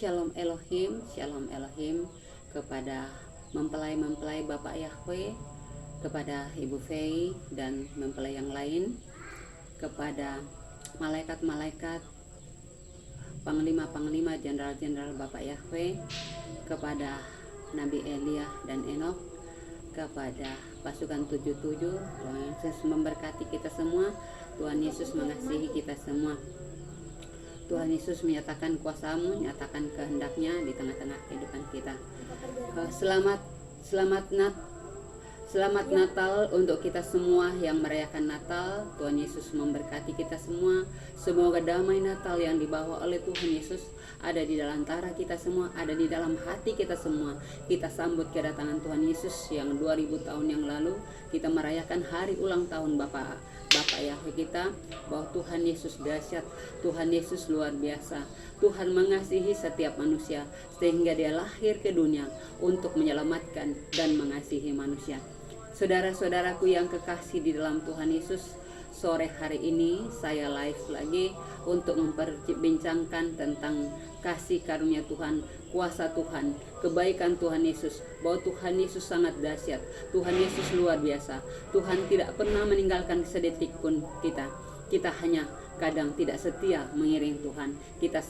Shalom Elohim kepada mempelai-mempelai Bapak Yahweh, kepada Ibu Fei dan mempelai yang lain, kepada malaikat-malaikat, panglima-panglima, jenderal-jenderal Bapak Yahweh, kepada Nabi Elia dan Enok, kepada pasukan 77. Tuhan Yesus memberkati kita semua. Tuhan Yesus mengasihi kita semua. Tuhan Yesus menyatakan kuasa-Mu, menyatakan kehendaknya di tengah-tengah kehidupan kita. Selamat Natal untuk kita semua yang merayakan Natal. Tuhan Yesus memberkati kita semua. Semoga damai Natal yang dibawa oleh Tuhan Yesus ada di dalam antara kita semua, ada di dalam hati kita semua. Kita sambut kedatangan Tuhan Yesus yang 2000 tahun yang lalu. Kita merayakan hari ulang tahun Bapak Yahweh kita, bahwa Tuhan Yesus dahsyat, Tuhan Yesus luar biasa. Tuhan mengasihi setiap manusia sehingga Dia lahir ke dunia untuk menyelamatkan dan mengasihi manusia. Saudara-saudaraku yang kekasih di dalam Tuhan Yesus, sore hari ini saya live lagi untuk memperbincangkan tentang kasih karunia Tuhan, kuasa Tuhan, kebaikan Tuhan Yesus, bahwa Tuhan Yesus sangat dahsyat, Tuhan Yesus luar biasa. Tuhan tidak pernah meninggalkan sedetik pun kita. Kita hanya kadang tidak setia mengiring Tuhan. Kita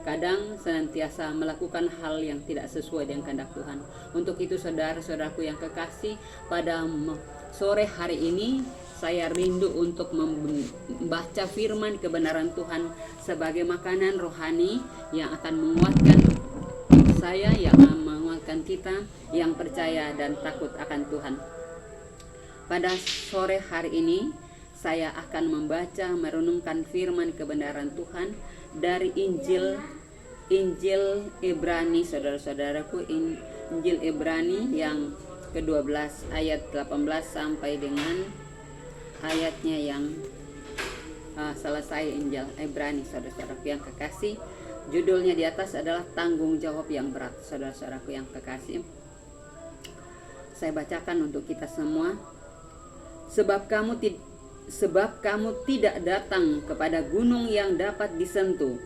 kadang senantiasa melakukan hal yang tidak sesuai dengan kehendak Tuhan. Untuk itu saudara-saudaraku yang kekasih, pada sore hari ini saya rindu untuk membaca firman kebenaran Tuhan sebagai makanan rohani yang akan menguatkan saya, yang menguatkan kita yang percaya dan takut akan Tuhan. Pada sore hari ini saya akan membaca merenungkan firman kebenaran Tuhan dari Injil Ibrani, saudara-saudaraku, Injil Ibrani yang ke-12 ayat 18 sampai dengan ayatnya yang selesai. Injil Ibrani, saudara-saudaraku yang kekasih, judulnya di atas adalah tanggung jawab yang berat. Saudara-saudaraku yang kekasih, saya bacakan untuk kita semua. Sebab kamu tidak datang kepada gunung yang dapat disentuh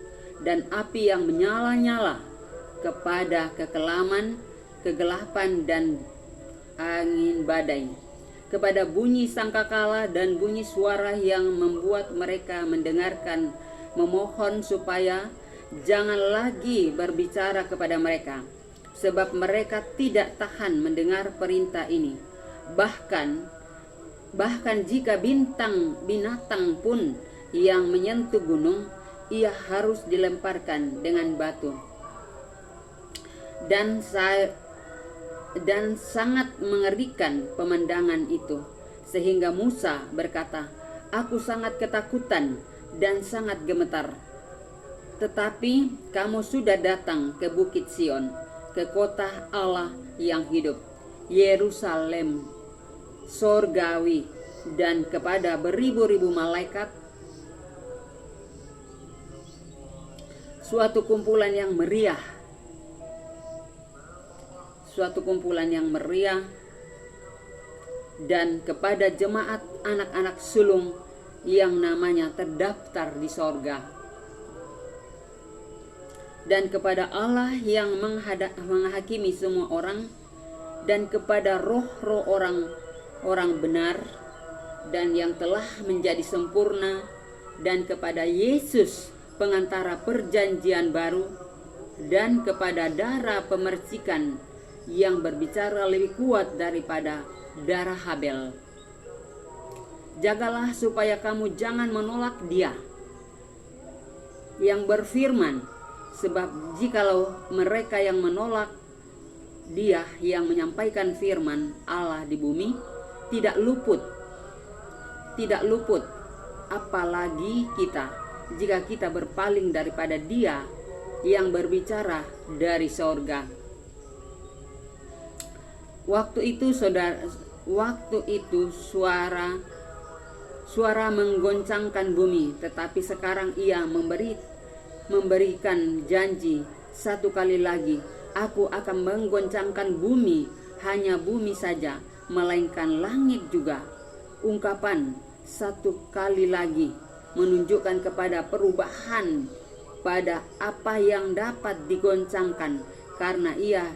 dan api yang menyala-nyala, kepada kegelapan dan angin badai, kepada bunyi sangkakala dan bunyi suara yang membuat mereka mendengarkan, memohon supaya jangan lagi berbicara kepada mereka, sebab mereka tidak tahan mendengar perintah ini. Bahkan jika binatang pun yang menyentuh gunung, ia harus dilemparkan dengan batu. Dan sangat mengerikan pemandangan itu, sehingga Musa berkata, "Aku sangat ketakutan dan sangat gemetar." Tetapi kamu sudah datang ke Bukit Sion, ke kota Allah yang hidup, Yerusalem sorgawi, dan kepada beribu-ribu malaikat, suatu kumpulan yang meriah, dan kepada jemaat anak-anak sulung yang namanya terdaftar di sorga, dan kepada Allah yang menghakimi semua orang, dan kepada roh-roh orang benar dan yang telah menjadi sempurna, dan kepada Yesus pengantara perjanjian baru, dan kepada darah pemercikan yang berbicara lebih kuat daripada darah Habel. Jagalah supaya kamu jangan menolak Dia yang berfirman, sebab jikalau mereka yang menolak Dia yang menyampaikan firman Allah di bumi, tidak luput apalagi kita, jika kita berpaling daripada Dia yang berbicara dari sorga. Waktu itu suara menggoncangkan bumi, tetapi sekarang Ia memberikan janji satu kali lagi, "Aku akan menggoncangkan bumi, hanya bumi saja, melainkan langit juga." Ungkapan satu kali lagi menunjukkan kepada perubahan pada apa yang dapat digoncangkan, karena ia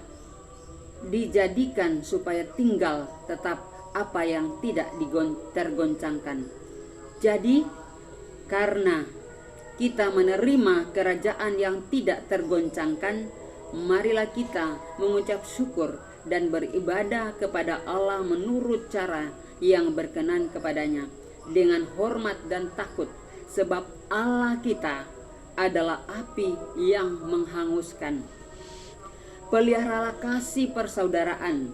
dijadikan supaya tinggal tetap apa yang tidak tergoncangkan. Jadi, karena kita menerima kerajaan yang tidak tergoncangkan, marilah kita mengucap syukur dan beribadah kepada Allah menurut cara yang berkenan kepadanya, dengan hormat dan takut, sebab Allah kita adalah api yang menghanguskan. Peliharalah kasih persaudaraan.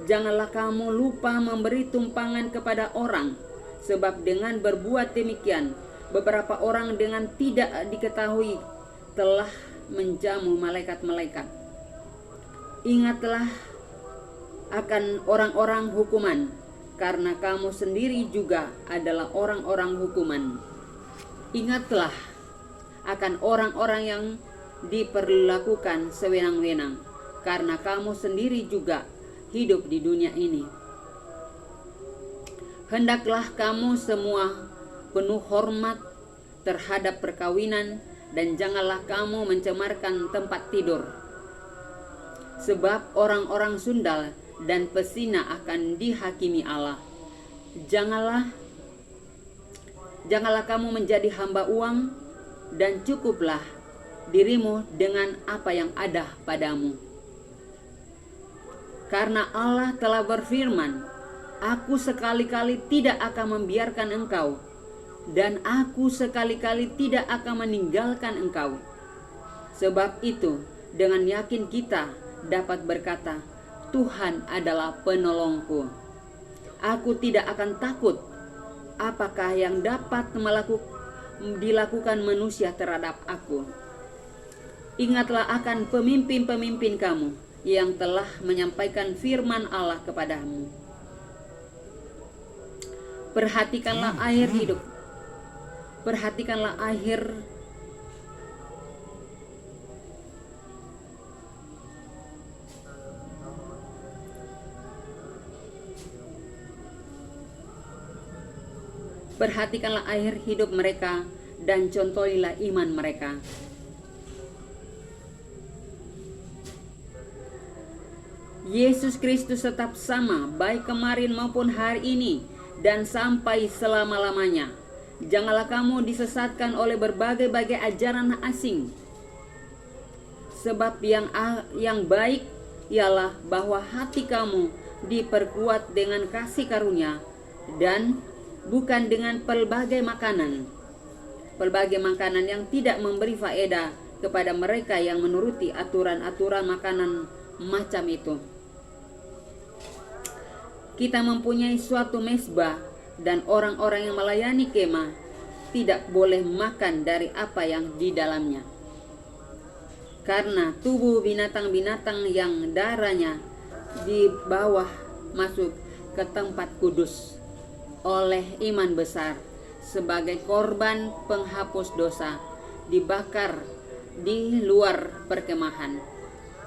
Janganlah kamu lupa memberi tumpangan kepada orang, sebab dengan berbuat demikian, beberapa orang dengan tidak diketahui telah menjamu malaikat-malaikat. Ingatlah akan orang-orang hukuman, karena kamu sendiri juga adalah orang-orang hukuman. Ingatlah akan orang-orang yang diperlakukan sewenang-wenang, karena kamu sendiri juga hidup di dunia ini. Hendaklah kamu semua penuh hormat terhadap perkawinan, dan janganlah kamu mencemarkan tempat tidur, sebab orang-orang sundal dan pesina akan dihakimi Allah. Janganlah kamu menjadi hamba uang, dan cukuplah dirimu dengan apa yang ada padamu. Karena Allah telah berfirman, "Aku sekali-kali tidak akan membiarkan engkau, dan aku sekali-kali tidak akan meninggalkan engkau." Sebab itu, dengan yakin kita dapat berkata, "Tuhan adalah penolongku. Aku tidak akan takut apakah yang dapat dilakukan manusia terhadap aku." Ingatlah akan pemimpin-pemimpin kamu yang telah menyampaikan firman Allah kepadamu. Perhatikanlah air hidup. Perhatikanlah air Perhatikanlah air hidup mereka dan contohilah iman mereka. Yesus Kristus tetap sama, baik kemarin maupun hari ini, dan sampai selama-lamanya. Janganlah kamu disesatkan oleh berbagai-bagai ajaran asing. Sebab yang baik ialah bahwa hati kamu diperkuat dengan kasih karunia, dan bukan dengan pelbagai makanan yang tidak memberi faedah kepada mereka yang menuruti aturan-aturan makanan macam itu. Kita mempunyai suatu mezbah, dan orang-orang yang melayani kemah tidak boleh makan dari apa yang di dalamnya, karena tubuh binatang-binatang yang darahnya di bawah masuk ke tempat kudus oleh iman besar sebagai korban penghapus dosa, dibakar di luar perkemahan.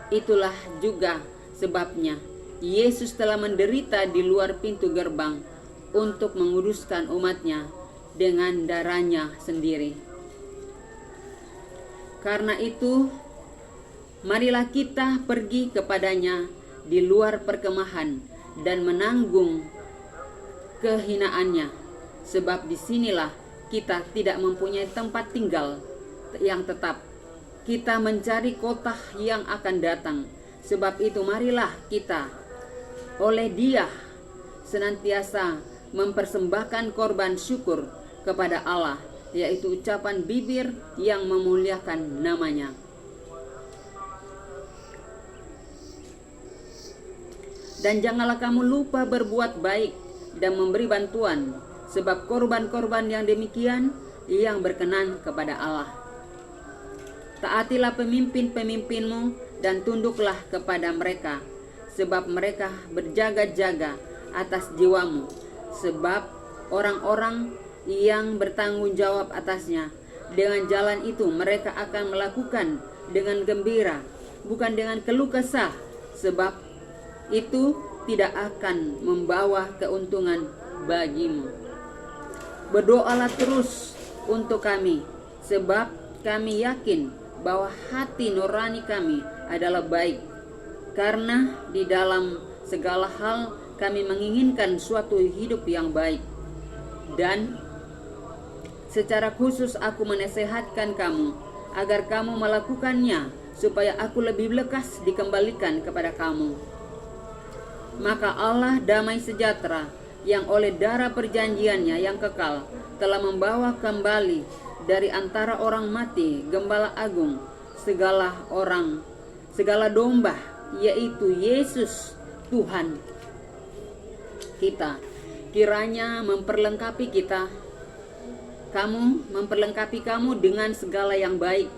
Itulah juga sebabnya Yesus telah menderita di luar pintu gerbang untuk menguduskan umatnya dengan darahnya sendiri. Karena itu, marilah kita pergi kepadanya di luar perkemahan dan menanggung kehinaannya, sebab disinilah kita tidak mempunyai tempat tinggal yang tetap. Kita mencari kota yang akan datang. Sebab itu marilah kita oleh Dia senantiasa mempersembahkan korban syukur kepada Allah, yaitu ucapan bibir yang memuliakan namanya. Dan janganlah kamu lupa berbuat baik dan memberi bantuan, sebab korban-korban yang demikian yang berkenan kepada Allah. Taatilah pemimpin-pemimpinmu dan tunduklah kepada mereka, sebab mereka berjaga-jaga atas jiwamu, sebab orang-orang yang bertanggung jawab atasnya. Dengan jalan itu mereka akan melakukan dengan gembira, bukan dengan keluh kesah, sebab itu tidak akan membawa keuntungan bagimu. Berdoalah terus untuk kami, sebab kami yakin bahwa hati nurani kami adalah baik, karena di dalam segala hal kami menginginkan suatu hidup yang baik. Dan secara khusus aku menasehatkan kamu agar kamu melakukannya, supaya aku lebih lekas dikembalikan kepada kamu. Maka Allah damai sejahtera yang oleh darah perjanjiannya yang kekal telah membawa kembali dari antara orang mati Gembala Agung segala domba, yaitu Yesus Tuhan kita. Kiranya memperlengkapi kamu dengan segala yang baik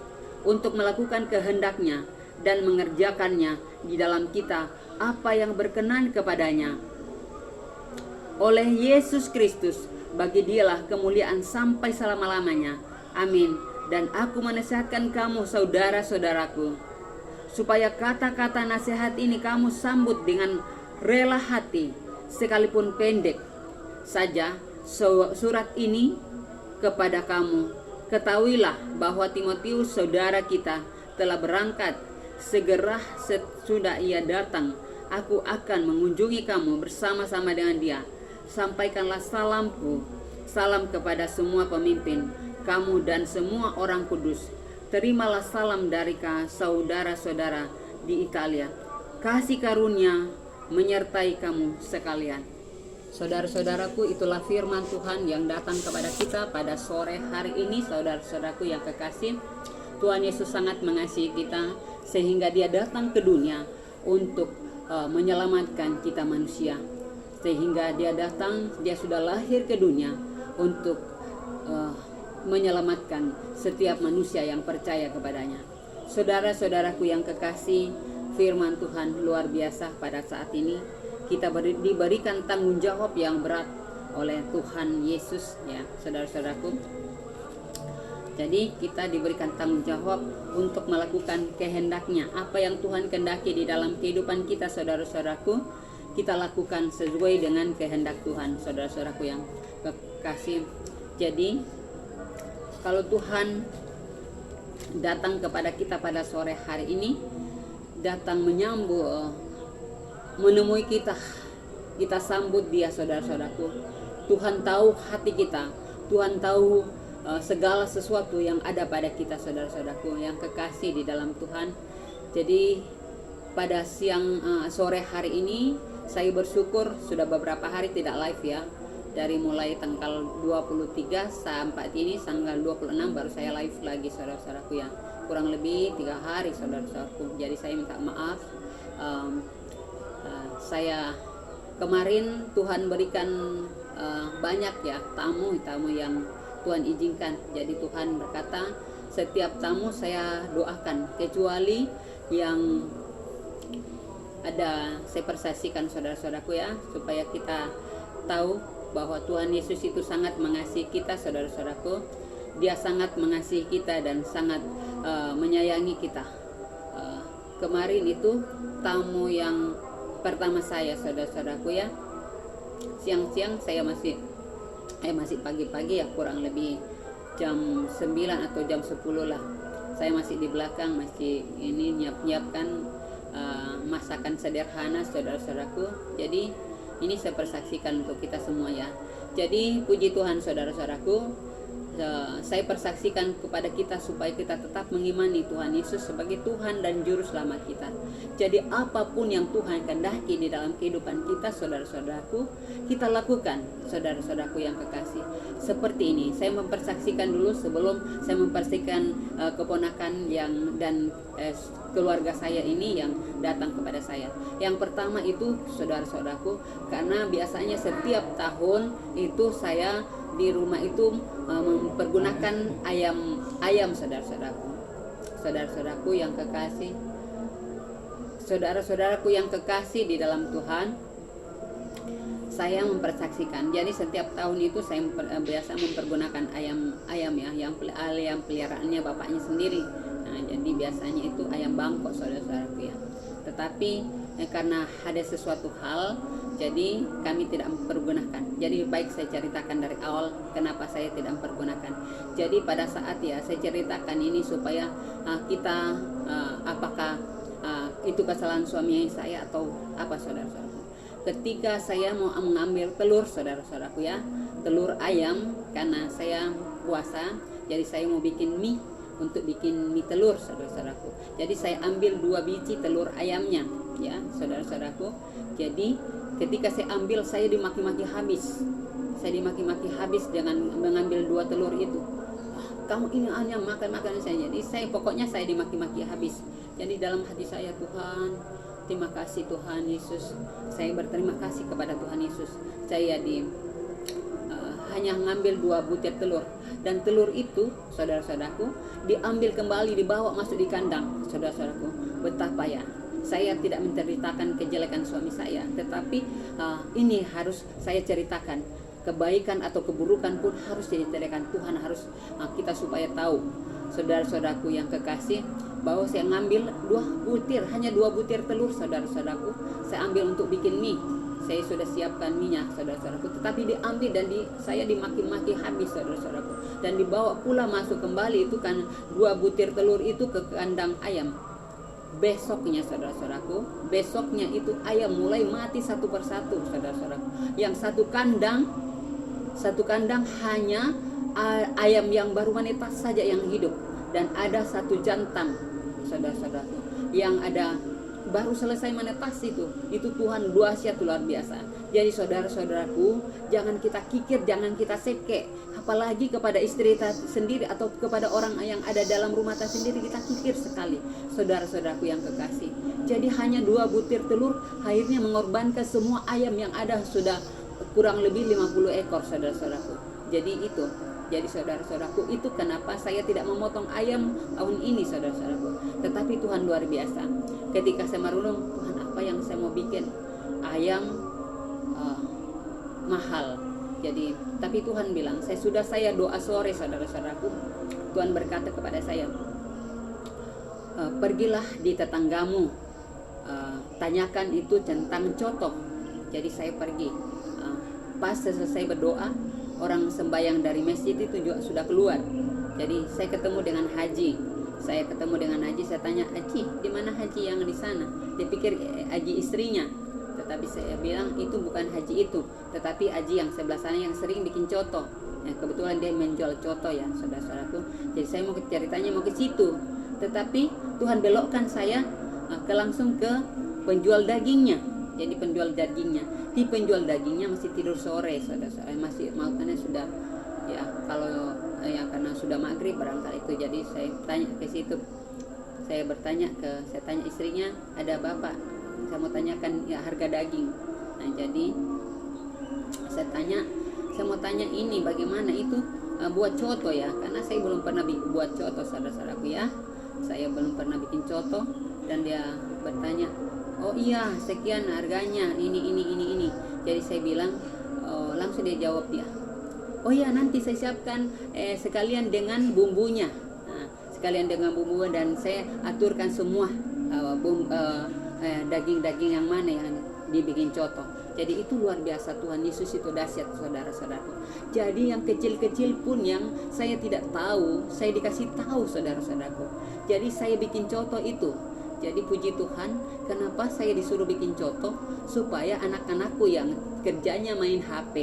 untuk melakukan kehendaknya dan mengerjakannya di dalam kita apa yang berkenan kepadanya. Oleh Yesus Kristus, bagi Dialah kemuliaan sampai selama-lamanya. Amin. Dan aku menasihatkan kamu, saudara-saudaraku, supaya kata-kata nasihat ini kamu sambut dengan rela hati, sekalipun pendek saja surat ini kepada kamu. Ketahuilah bahwa Timotius saudara kita telah berangkat. Segera sesudah ia datang, aku akan mengunjungi kamu bersama-sama dengan dia. Sampaikanlah salam kepada semua pemimpin kamu dan semua orang kudus. Terimalah salam dari saudara-saudara di Italia. Kasih karunia menyertai kamu sekalian. Saudara-saudaraku, itulah firman Tuhan yang datang kepada kita pada sore hari ini. Saudara-saudaraku yang kekasih, Tuhan Yesus sangat mengasihi kita sehingga Dia datang ke dunia untuk menyelamatkan kita manusia. Sehingga Dia sudah lahir ke dunia untuk menyelamatkan setiap manusia yang percaya kepadanya. Saudara-saudaraku yang kekasih, firman Tuhan luar biasa pada saat ini. Kita diberikan tanggung jawab yang berat oleh Tuhan Yesus, ya saudara-saudaraku. Jadi kita diberikan tanggung jawab untuk melakukan kehendaknya. Apa yang Tuhan kehendaki di dalam kehidupan kita, saudara-saudaraku, kita lakukan sesuai dengan kehendak Tuhan, saudara-saudaraku yang kekasih. Jadi kalau Tuhan datang kepada kita pada sore hari ini, datang menemui kita sambut Dia, saudara-saudaraku. Tuhan tahu hati kita, Tuhan tahu segala sesuatu yang ada pada kita, saudara-saudaraku yang kekasih di dalam Tuhan. Jadi pada sore hari ini saya bersyukur sudah beberapa hari tidak live ya. Dari mulai tanggal 23 sampai ini tanggal 26 baru saya live lagi, saudara-saudaraku ya. Kurang lebih 3 hari, saudara-saudaraku. Jadi saya minta maaf. Saya kemarin Tuhan berikan banyak ya tamu yang Tuhan izinkan. Jadi Tuhan berkata setiap tamu saya doakan, kecuali yang ada saya persaksikan, saudara-saudaraku ya, supaya kita tahu bahwa Tuhan Yesus itu sangat mengasihi kita, saudara-saudaraku. Dia sangat mengasihi kita dan sangat menyayangi kita. Kemarin itu tamu yang pertama saya, saudara-saudaraku ya, siang-siang saya masih pagi-pagi ya, kurang lebih jam 9 atau jam 10 lah. Saya masih di belakang, masih ini nyiapkan masakan sederhana, saudara-saudaraku. Jadi ini saya persaksikan untuk kita semua ya. Jadi puji Tuhan, saudara-saudaraku, saya persaksikan kepada kita supaya kita tetap mengimani Tuhan Yesus sebagai Tuhan dan Juru Selamat kita. Jadi apapun yang Tuhan kehendaki di dalam kehidupan kita, saudara-saudaraku, kita lakukan, saudara-saudaraku yang kekasih. Seperti ini, saya mempersaksikan dulu sebelum saya mempersaksikan keponakan dan keluarga saya ini yang datang kepada saya. Yang pertama itu, saudara-saudaraku, karena biasanya setiap tahun itu saya di rumah itu mempergunakan ayam, saudara-saudaraku yang kekasih, saudara-saudaraku yang kekasih di dalam Tuhan. Saya mempersaksikan, jadi setiap tahun itu saya biasa mempergunakan ayam ya, yang peliharaannya bapaknya sendiri. Nah, jadi biasanya itu ayam bangkok, saudara-saudaraku ya. Tetapi karena ada sesuatu hal, jadi kami tidak mempergunakan. Jadi baik saya ceritakan dari awal kenapa saya tidak mempergunakan. Jadi pada saat ya saya ceritakan ini supaya kita apakah itu kesalahan suami saya atau apa, saudara-saudaraku. Ketika saya mau mengambil telur, saudara-saudaraku ya, telur ayam, karena saya puasa, jadi saya mau bikin mie, untuk bikin mie telur, saudara-saudaraku. Jadi saya ambil 2 biji telur ayamnya, ya, saudara-saudaraku. Jadi ketika saya ambil, saya dimaki-maki habis. Saya dimaki-maki habis dengan mengambil 2 telur itu. Kamu ini hanya makan saya. Jadi pokoknya saya dimaki-maki habis. Jadi dalam hati saya, Tuhan, terima kasih Tuhan Yesus. Saya berterima kasih kepada Tuhan Yesus. Saya hanya ngambil 2 butir telur, dan telur itu, saudara-saudaraku, diambil kembali, dibawa masuk di kandang, saudara-saudaraku. Betapa ya, saya tidak menceritakan kejelekan suami saya, tetapi ini harus saya ceritakan. Kebaikan atau keburukan pun harus diceritakan. Tuhan harus kita supaya tahu, saudara-saudaraku yang kekasih, bahwa saya ngambil 2 butir, hanya 2 butir telur, saudara-saudaraku. Saya ambil untuk bikin mie. Saya sudah siapkan minyak, saudara-saudaraku, tetapi diambil dan saya dimaki-maki habis, saudara-saudaraku, dan dibawa pula masuk kembali itu kan 2 butir telur itu ke kandang ayam. Besoknya, saudara-saudaraku, besoknya itu ayam mulai mati satu persatu, saudara-saudaraku. Yang satu kandang hanya ayam yang baru menetas saja yang hidup, dan ada 1 jantan, saudara-saudaraku, yang ada baru selesai menetas itu Tuhan dahsyat luar biasa. Jadi saudara-saudaraku, jangan kita kikir, jangan kita seke, apalagi kepada istri kita sendiri atau kepada orang yang ada dalam rumah kita sendiri, kita kikir sekali, saudara-saudaraku yang kekasih. Jadi hanya 2 butir telur akhirnya mengorbankan semua ayam yang ada, sudah kurang lebih 50 ekor, saudara-saudaraku. Jadi saudara-saudaraku, itu kenapa saya tidak memotong ayam tahun ini, saudara-saudaraku. Tetapi Tuhan luar biasa. Ketika saya merenung, Tuhan, apa yang saya mau bikin? Ayam mahal. Jadi, tapi Tuhan bilang, saya doa sore, saudara-saudaraku. Tuhan berkata kepada saya, pergilah di tetanggamu, tanyakan itu tentang coto. Jadi saya pergi. Pas selesai berdoa, orang sembahyang dari masjid itu juga sudah keluar. Jadi saya ketemu dengan Haji. Saya tanya, Haji, di mana Haji yang di sana? Dia pikir Haji istrinya. Tetapi saya bilang itu bukan Haji itu, tetapi Haji yang sebelah sana yang sering bikin coto. Ya, kebetulan dia menjual coto ya, saudara-saudaraku. Jadi saya mau ceritanya mau ke situ. Tetapi Tuhan belokkan saya langsung ke penjual dagingnya. Jadi di penjual dagingnya masih tidur sore, saudara-saudara, masih makannya sudah ya, kalau ya karena sudah maghrib barangkali itu. Jadi saya tanya ke situ, saya tanya istrinya, ada bapak, saya mau tanyakan ya harga daging. Nah jadi saya mau tanya ini bagaimana itu buat coto ya, karena saya belum pernah buat coto, saudara-saudaraku ya, saya belum pernah bikin coto. Dan dia bertanya, oh iya sekian harganya, ini. Jadi saya bilang, langsung dia jawab dia, oh iya nanti saya siapkan sekalian dengan bumbunya. Nah, sekalian dengan bumbu, dan saya aturkan semua daging-daging yang mana yang dibikin coto. Jadi itu luar biasa, Tuhan Yesus itu dahsyat, saudara-saudaraku. Jadi yang kecil-kecil pun yang saya tidak tahu, saya dikasih tahu, saudara-saudaraku. Jadi saya bikin coto itu. Jadi puji Tuhan, kenapa saya disuruh bikin coto? Supaya anak-anakku yang kerjanya main HP,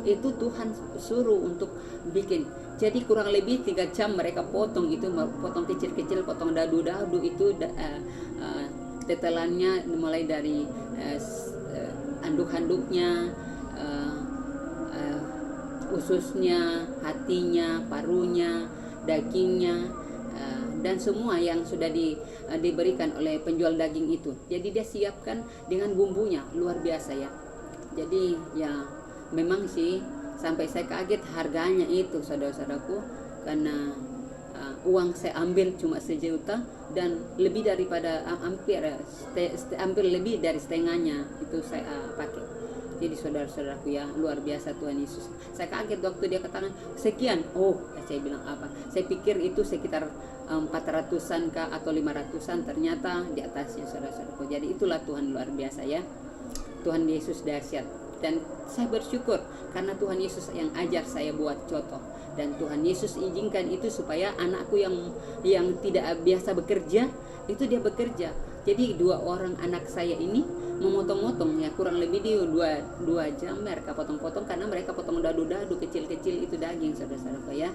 itu Tuhan suruh untuk bikin. Jadi kurang lebih 3 jam mereka potong itu, potong kecil-kecil, potong dadu-dadu itu, tetelannya mulai dari anduk-anduknya, ususnya, hatinya, parunya, dagingnya, dan semua yang sudah diberikan oleh penjual daging itu. Jadi dia siapkan dengan bumbunya, luar biasa ya. Jadi ya memang sih sampai saya kaget harganya itu, saudara-saudaraku, karena uang saya ambil cuma 1 juta, dan lebih daripada hampir lebih dari setengahnya itu saya pakai. Jadi saudara-saudaraku ya, luar biasa Tuhan Yesus. Saya kaget waktu dia katakan sekian. Oh, saya bilang apa? Saya pikir itu sekitar 400-an kah atau 500-an, ternyata di atasnya saudara-saudaraku. Jadi itulah Tuhan luar biasa ya. Tuhan Yesus dahsyat. Dan saya bersyukur karena Tuhan Yesus yang ajar saya buat contoh. Dan Tuhan Yesus izinkan itu supaya anakku yang tidak biasa bekerja, itu dia bekerja. Jadi 2 orang anak saya ini memotong-motong ya, kurang lebih dia 2 jam mereka potong-potong, karena mereka potong dadu-dadu kecil-kecil itu daging saudara-saudara ya.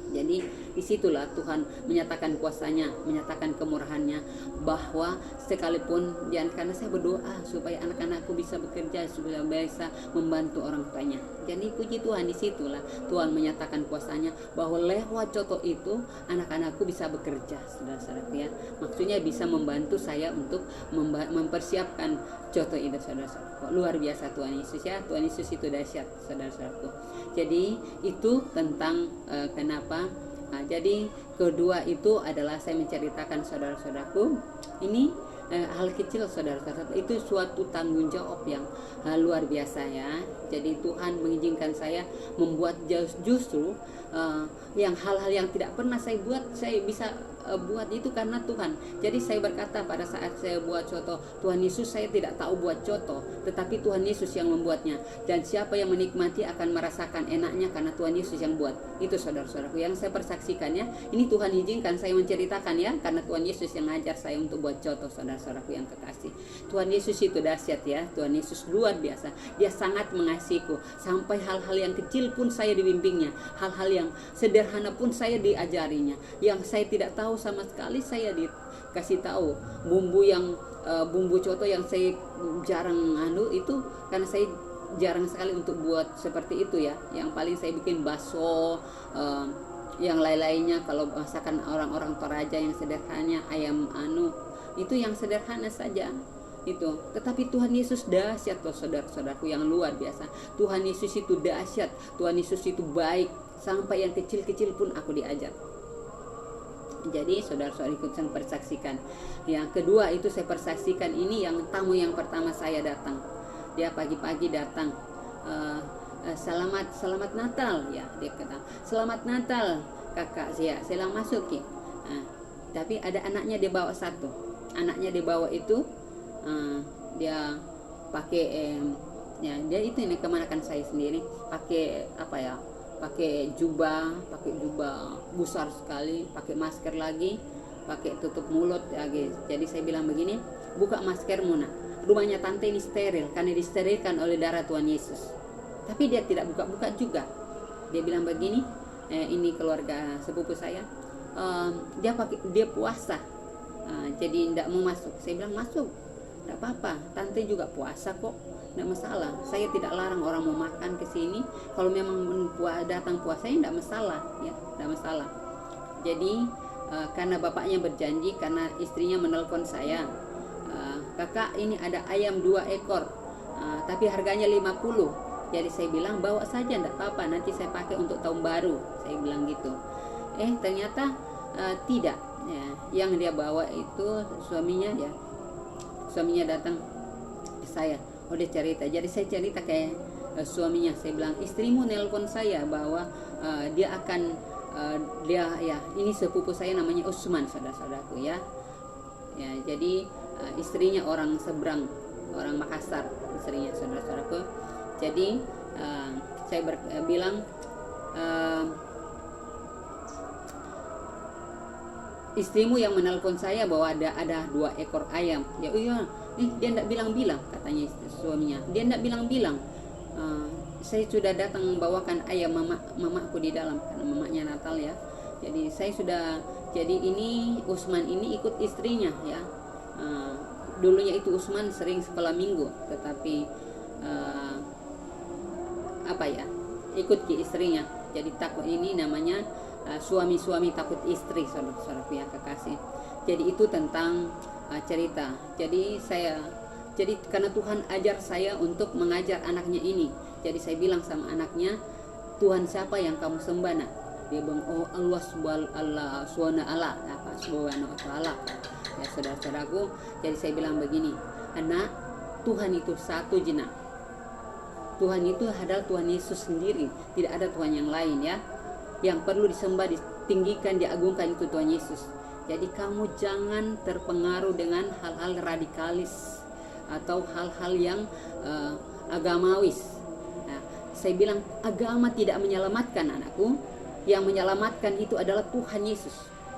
Jadi disitulah Tuhan menyatakan kuasanya, menyatakan kemurahannya, bahwa sekalipun karena saya berdoa supaya anak-anakku bisa bekerja, supaya bisa membantu orang tuanya. Jadi puji Tuhan, disitulah Tuhan menyatakan kuasanya, bahwa lewat contoh itu anak-anakku bisa bekerja, saudara-saudara ya. Maksudnya bisa membantu saya untuk mempersiapkan contoh itu, saudara-saudara. Luar biasa Tuhan Yesus ya. Tuhan Yesus itu dahsyat, saudara-saudaraku. Jadi itu tentang kenapa. Nah, jadi kedua itu adalah saya menceritakan saudara-saudaraku, ini hal kecil saudara-saudara, itu suatu tanggung jawab yang luar biasa ya. Jadi Tuhan mengizinkan saya membuat justru yang hal-hal yang tidak pernah saya buat, saya bisa buat itu karena Tuhan. Jadi saya berkata pada saat saya buat coto, Tuhan Yesus, saya tidak tahu buat coto, tetapi Tuhan Yesus yang membuatnya, dan siapa yang menikmati akan merasakan enaknya karena Tuhan Yesus yang buat. Itu saudara-saudaraku yang saya persaksikannya. Ini Tuhan izinkan saya menceritakan ya, karena Tuhan Yesus yang ngajar saya untuk buat coto, saudara-saudaraku yang kekasih. Tuhan Yesus itu dahsyat ya. Tuhan Yesus luar biasa. Dia sangat mengasihiku, sampai hal-hal yang kecil pun saya dibimbingnya, hal-hal yang sederhana pun saya diajarinya, yang saya tidak tahu sama sekali saya dikasih tahu. Bumbu coto yang saya jarang itu, karena saya jarang sekali untuk buat seperti itu ya. Yang paling saya bikin bakso, yang lain-lainnya kalau masakan orang-orang Toraja yang sederhana, ayam itu yang sederhana saja itu. Tetapi Tuhan Yesus dahsyat loh saudara-saudaraku yang luar biasa. Tuhan Yesus itu dahsyat, Tuhan Yesus itu baik, sampai yang kecil-kecil pun aku diajar. Jadi saudara-saudara ikut saya persaksikan. Yang kedua itu saya persaksikan, ini yang tamu yang pertama saya datang. Dia pagi-pagi datang, selamat Natal ya, dia kata selamat Natal kakak, saya bilang masuk ya. Tapi ada anaknya dia bawa satu, anaknya dia bawa itu dia pakai ya, dia itu ini kemanakan saya sendiri pakai apa ya, pakai jubah besar sekali, pakai masker lagi, pakai tutup mulut lagi. Jadi saya bilang begini, buka maskermu nak, rumahnya tante ini steril karena disterilkan oleh darah Tuhan Yesus. Tapi dia tidak buka-buka juga. Dia bilang begini, ini keluarga sepupu saya, dia puasa, jadi tidak mau masuk. Saya bilang masuk, tidak apa-apa, tante juga puasa kok, tidak masalah. Saya tidak larang orang mau makan ke sini. Kalau memang datang puasanya tidak masalah, ya, tidak masalah. Jadi karena bapaknya berjanji, karena istrinya menelpon saya, kakak ini ada ayam 2 ekor, tapi harganya 50. Jadi saya bilang bawa saja, tidak apa-apa, nanti saya pakai untuk tahun baru. Saya bilang gitu. Ternyata tidak. Ya, yang dia bawa itu suaminya ya. Suaminya datang ke saya. Dia cerita. Jadi saya cerita kayak suaminya. Saya bilang, istrimu nelpon saya bahwa dia akan dia ya, ini sepupu saya namanya Usman, saudara-saudaraku ya. Ya, jadi istrinya orang seberang, orang Makassar, istrinya saudara-saudaraku. Jadi saya bilang istrimu yang menelpon saya bahwa ada 2 ekor ayam. Ya iya, dia tidak bilang-bilang, katanya suaminya. Dia tidak bilang-bilang. Saya sudah datang membawakan ayam mamaku di dalam, karena mamanya Natal ya. Jadi saya sudah, jadi ini Usman ini ikut istrinya ya. Dulunya itu Usman sering sekolah minggu, tetapi ikut ke istrinya. Jadi takut, ini namanya suami-suami takut istri, saudara-saudara yang kekasih. Jadi itu tentang cerita. Jadi karena Tuhan ajar saya untuk mengajar anaknya ini. Jadi saya bilang sama anaknya, Tuhan siapa yang kamu sembah nak? Dia bilang, oh Allah subhanahu wa ta'ala. Ya saudara-saudaraku, jadi saya bilang begini, anak, Tuhan itu satu jenak. Tuhan itu adalah Tuhan Yesus sendiri, tidak ada Tuhan yang lain ya. Yang perlu disembah, ditinggikan, diagungkan itu Tuhan Yesus. Jadi kamu jangan terpengaruh dengan hal-hal radikalis atau hal-hal yang agamawis. Nah, saya bilang agama tidak menyelamatkan anakku, yang menyelamatkan itu adalah Tuhan Yesus.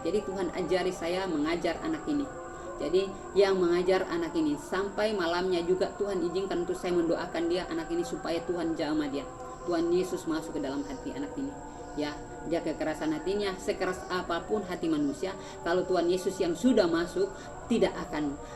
Jadi Tuhan ajari saya mengajar anak ini. Jadi yang mengajar anak ini sampai malamnya juga Tuhan izinkan untuk saya mendoakan dia, anak ini, supaya Tuhan jamah dia. Tuhan Yesus masuk ke dalam hati anak ini. Ya, dia kekerasan hatinya, sekeras apapun hati manusia, kalau Tuhan Yesus yang sudah masuk, tidak akan